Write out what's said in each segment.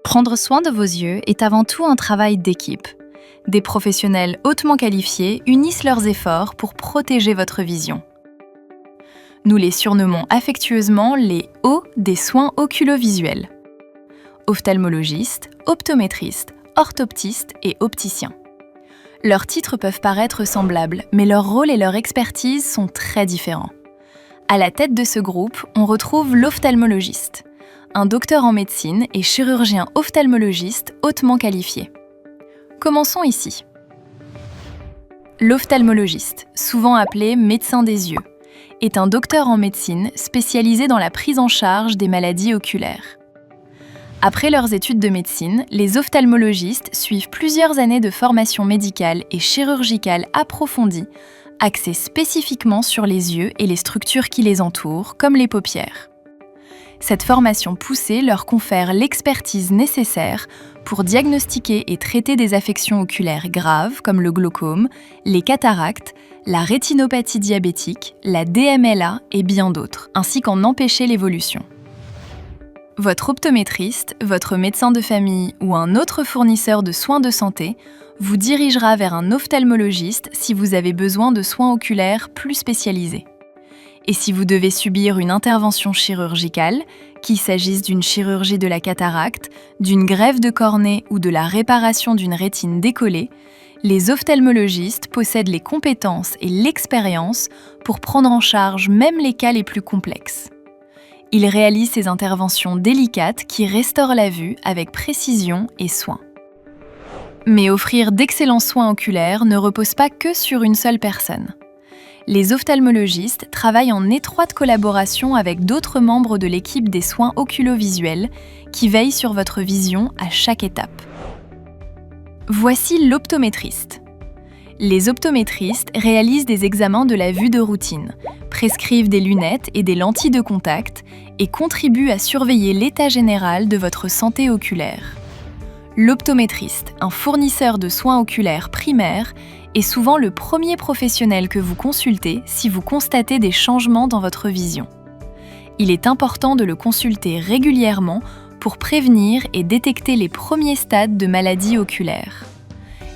Prendre soin de vos yeux est avant tout un travail d'équipe. Des professionnels hautement qualifiés unissent leurs efforts pour protéger votre vision. Nous les surnommons affectueusement les O des soins oculovisuels. Ophtalmologistes, optométristes, orthoptistes et opticiens. Leurs titres peuvent paraître semblables, mais leur rôle et leur expertise sont très différents. À la tête de ce groupe, on retrouve l'ophtalmologiste, un docteur en médecine et chirurgien ophtalmologiste hautement qualifié. Commençons ici. L'ophtalmologiste, souvent appelé médecin des yeux, est un docteur en médecine spécialisé dans la prise en charge des maladies oculaires. Après leurs études de médecine, les ophtalmologistes suivent plusieurs années de formation médicale et chirurgicale approfondie, axée spécifiquement sur les yeux et les structures qui les entourent, comme les paupières. Cette formation poussée leur confère l'expertise nécessaire pour diagnostiquer et traiter des affections oculaires graves comme le glaucome, les cataractes, la rétinopathie diabétique, la DMLA et bien d'autres, ainsi qu'en empêcher l'évolution. Votre optométriste, votre médecin de famille ou un autre fournisseur de soins de santé vous dirigera vers un ophtalmologiste si vous avez besoin de soins oculaires plus spécialisés. Et si vous devez subir une intervention chirurgicale, qu'il s'agisse d'une chirurgie de la cataracte, d'une greffe de cornée ou de la réparation d'une rétine décollée, les ophtalmologistes possèdent les compétences et l'expérience pour prendre en charge même les cas les plus complexes. Ils réalisent ces interventions délicates qui restaurent la vue avec précision et soin. Mais offrir d'excellents soins oculaires ne repose pas que sur une seule personne. Les ophtalmologistes travaillent en étroite collaboration avec d'autres membres de l'équipe des soins oculovisuels qui veillent sur votre vision à chaque étape. Voici l'optométriste. Les optométristes réalisent des examens de la vue de routine, prescrivent des lunettes et des lentilles de contact et contribuent à surveiller l'état général de votre santé oculaire. L'optométriste, un fournisseur de soins oculaires primaires, est souvent le premier professionnel que vous consultez si vous constatez des changements dans votre vision. Il est important de le consulter régulièrement pour prévenir et détecter les premiers stades de maladies oculaires.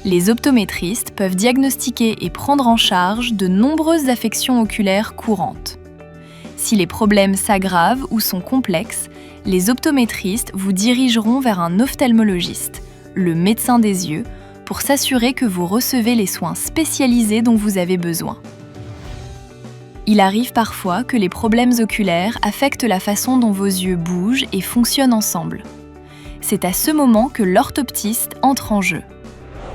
Les optométristes peuvent diagnostiquer et prendre en charge de nombreuses affections oculaires courantes. Si les problèmes s'aggravent ou sont complexes, les optométristes vous dirigeront vers un ophtalmologiste, le médecin des yeux, pour s'assurer que vous recevez les soins spécialisés dont vous avez besoin. Il arrive parfois que les problèmes oculaires affectent la façon dont vos yeux bougent et fonctionnent ensemble. C'est à ce moment que l'orthoptiste entre en jeu.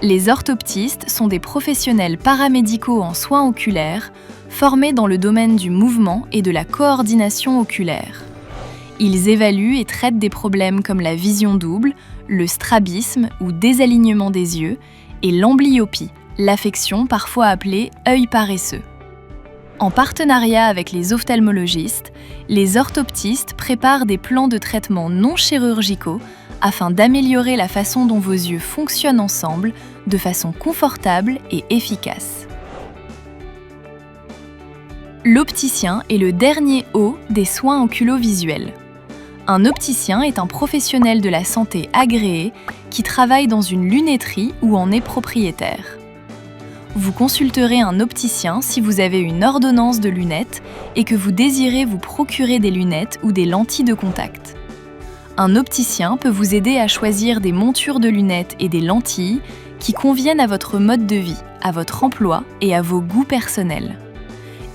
Les orthoptistes sont des professionnels paramédicaux en soins oculaires, formés dans le domaine du mouvement et de la coordination oculaire. Ils évaluent et traitent des problèmes comme la vision double, le strabisme ou désalignement des yeux, et l'amblyopie, l'affection parfois appelée œil paresseux. En partenariat avec les ophtalmologistes, les orthoptistes préparent des plans de traitement non chirurgicaux afin d'améliorer la façon dont vos yeux fonctionnent ensemble de façon confortable et efficace. L'opticien est le dernier O des soins oculovisuels. Un opticien est un professionnel de la santé agréé qui travaille dans une lunetterie ou en est propriétaire. Vous consulterez un opticien si vous avez une ordonnance de lunettes et que vous désirez vous procurer des lunettes ou des lentilles de contact. Un opticien peut vous aider à choisir des montures de lunettes et des lentilles qui conviennent à votre mode de vie, à votre emploi et à vos goûts personnels.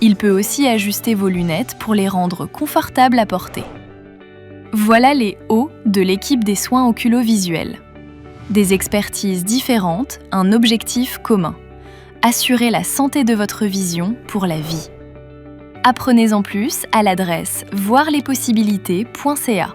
Il peut aussi ajuster vos lunettes pour les rendre confortables à porter. Voilà les O de l'équipe des soins oculovisuels. Des expertises différentes, un objectif commun. Assurer la santé de votre vision pour la vie. Apprenez en plus à l'adresse voirlespossibilités.ca.